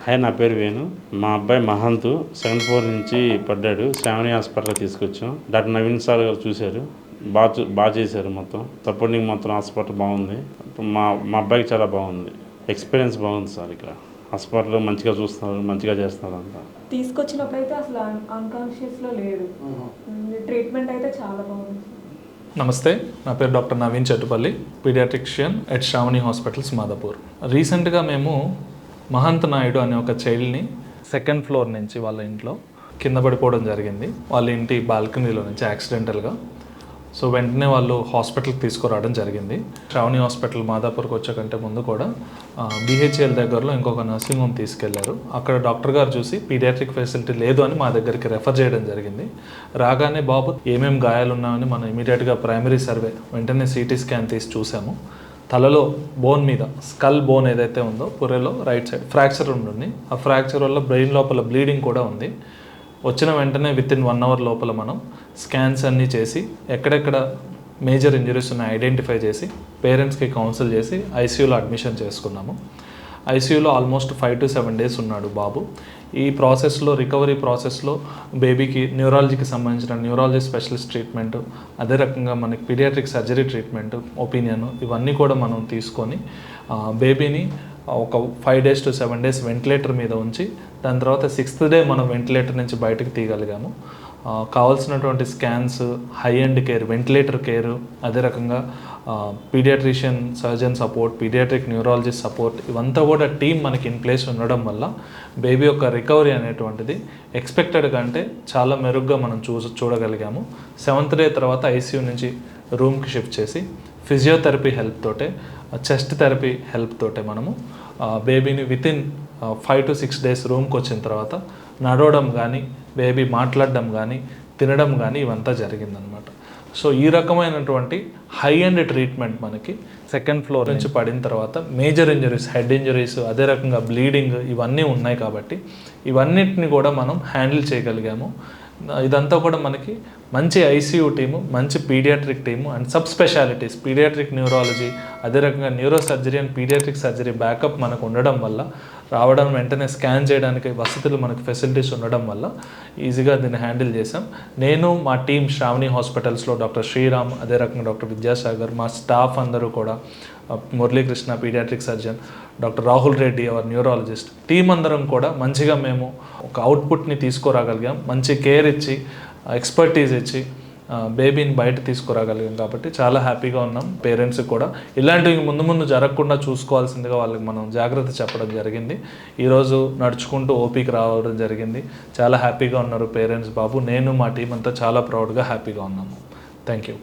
Hi, నా పేరు వేణు. మా అబ్బాయి మహంతు సెకండ్ ఫ్లోర్ నుంచి పడ్డాడు. శ్రావణి హాస్పిటల్ తీసుకొచ్చాం. డాక్టర్ నవీన్ సార్ గారు చూశారు, బాగా చేశారు. మొత్తం సపోర్టింగ్ మొత్తం హాస్పిటల్ బాగుంది. మా మా అబ్బాయికి చాలా బాగుంది. ఎక్స్పీరియన్స్ బాగుంది సార్. ఇక్కడ హాస్పిటల్లో మంచిగా చూస్తున్నారు, మంచిగా చేస్తున్నారు. అంతా తీసుకొచ్చినప్పుడు అయితే అసలు అన్కాన్షియస్లో లేదు. ట్రీట్మెంట్ అయితే చాలా బాగుంది. నమస్తే, నా పేరు doctor Naveen Chattupalli, paediatrician at Sravani hospitals Madhapur. రీసెంట్గా మేము మహంత్ నాయుడు అనే ఒక చైల్డ్ని సెకండ్ ఫ్లోర్ నుంచి వాళ్ళ ఇంట్లో కింద పడిపోవడం జరిగింది. వాళ్ళ ఇంటి బాల్కనీలో నుంచి యాక్సిడెంటల్గా. సో వెంటనే వాళ్ళు హాస్పిటల్కి తీసుకురావడం జరిగింది. శ్రావణి హాస్పిటల్ మాదాపూర్కి వచ్చే కంటే ముందు కూడా BHL దగ్గరలో ఇంకొక నర్సింగ్ హోమ్ తీసుకెళ్లారు. అక్కడ డాక్టర్ గారు చూసి పీడియాట్రిక్ ఫెసిలిటీ లేదు అని మా దగ్గరికి రెఫర్ చేయడం జరిగింది. రాగానే బాబు ఏమేమి గాయాలు ఉన్నాయని మనం ఇమీడియట్గా ప్రైమరీ సర్వే వెంటనే CT స్కాన్ తీసి చూసాము. తలలో బోన్ మీద స్కల్ బోన్ ఏదైతే ఉందో పుర్రెలో రైట్ సైడ్ ఫ్రాక్చర్ ఉంటుంది. ఆ ఫ్రాక్చర్ వల్ల బ్రెయిన్ లోపల బ్లీడింగ్ కూడా ఉంది. వచ్చిన వెంటనే వితిన్ 1 అవర్ లోపల మనం స్కాన్స్ అన్నీ చేసి ఎక్కడెక్కడ మేజర్ ఇంజరీస్ ఉన్నాయి ఐడెంటిఫై చేసి పేరెంట్స్కి కౌన్సిల్ చేసి ICUలో అడ్మిషన్ చేసుకున్నాము. ICUలో ఆల్మోస్ట్ 5 to 7 days ఉన్నాడు బాబు. ఈ ప్రాసెస్లో రికవరీ ప్రాసెస్లో బేబీకి న్యూరాలజీకి సంబంధించిన న్యూరాలజీ స్పెషలిస్ట్ ట్రీట్మెంట్, అదే రకంగా మనకి పీడియాట్రిక్ సర్జరీ ట్రీట్మెంట్, ఒపీనియన్ ఇవన్నీ కూడా మనం తీసుకొని బేబీని ఒక 5 days to 7 days వెంటిలేటర్ మీద ఉంచి దాని తర్వాత 6th day మనం వెంటిలేటర్ నుంచి బయటకు తీయగలిగాము. కావాల్సినటువంటి scans, high end care, ventilator care, అదే రకంగా pediatrician surgeon support, pediatric neurologist support ఇవంతా కూడా టీం మనకి ఇన్ ప్లేస్ ఉండడం వల్ల బేబీ యొక్క రికవరీ అనేటువంటిది ఎక్స్పెక్టెడ్ కంటే చాలా మెరుగ్గా మనం చూడగలిగాము. 7th day తర్వాత ICU నుంచి రూమ్కి షిఫ్ట్ చేసి ఫిజియోథెరపీ హెల్ప్ తోటే, చెస్ట్ థెరపీ హెల్ప్ తోటే మనము బేబీని వితిన్ 5 to 6 days రూమ్కి వచ్చిన తర్వాత నడవడం కానీ, బేబీ మాట్లాడడం కానీ, తినడం కానీ ఇవంతా జరిగిందనమాట. సో ఈ రకమైనటువంటి హై ఎండ్ ట్రీట్మెంట్ మనకి సెకండ్ ఫ్లోర్ నుంచి పడిన తర్వాత మేజర్ ఇంజరీస్, హెడ్ ఇంజరీస్, అదే రకంగా బ్లీడింగ్ ఇవన్నీ ఉన్నాయి కాబట్టి ఇవన్నిటిని కూడా మనం హ్యాండిల్ చేయగలిగాము. ఇదంతా కూడా మనకి మంచి ICU టీము, మంచి pediatric team and sub specialities, pediatric neurology, అదే రకంగా neuro surgery and pediatric surgery backup మనకు ఉండడం వల్ల, రావడం వెంటనే స్కాన్ చేయడానికి వసతులు మనకు ఫెసిలిటీస్ ఉండడం వల్ల ఈజీగా దీన్ని హ్యాండిల్ చేసాం. నేను మా టీం శ్రావణి హాస్పిటల్స్లో డాక్టర్ శ్రీరామ్, అదే రకంగా డాక్టర్ విద్యాసాగర్, మా స్టాఫ్ అందరూ కూడా Muralikrishna pediatric surgeon, doctor Rahul Reddy our neurologist, team అందరం కూడా మంచిగా మేము ఒక అవుట్పుట్ని తీసుకురాగలిగాం. మంచి కేర్ ఇచ్చి, ఎక్స్పర్టీస్ ఇచ్చి బేబీని బయట తీసుకురాగలిగాం. కాబట్టి చాలా హ్యాపీగా ఉన్నాం. పేరెంట్స్కి కూడా ఇలాంటివి ముందు జరగకుండా చూసుకోవాల్సిందిగా వాళ్ళకి మనం జాగ్రత్త చెప్పడం జరిగింది. ఈరోజు నడుచుకుంటూ ఓపీకి రావడం జరిగింది. చాలా హ్యాపీగా ఉన్నారు పేరెంట్స్. బాబు, నేను మా టీం అంతా చాలా ప్రౌడ్గా హ్యాపీగా ఉన్నాము. Thank you.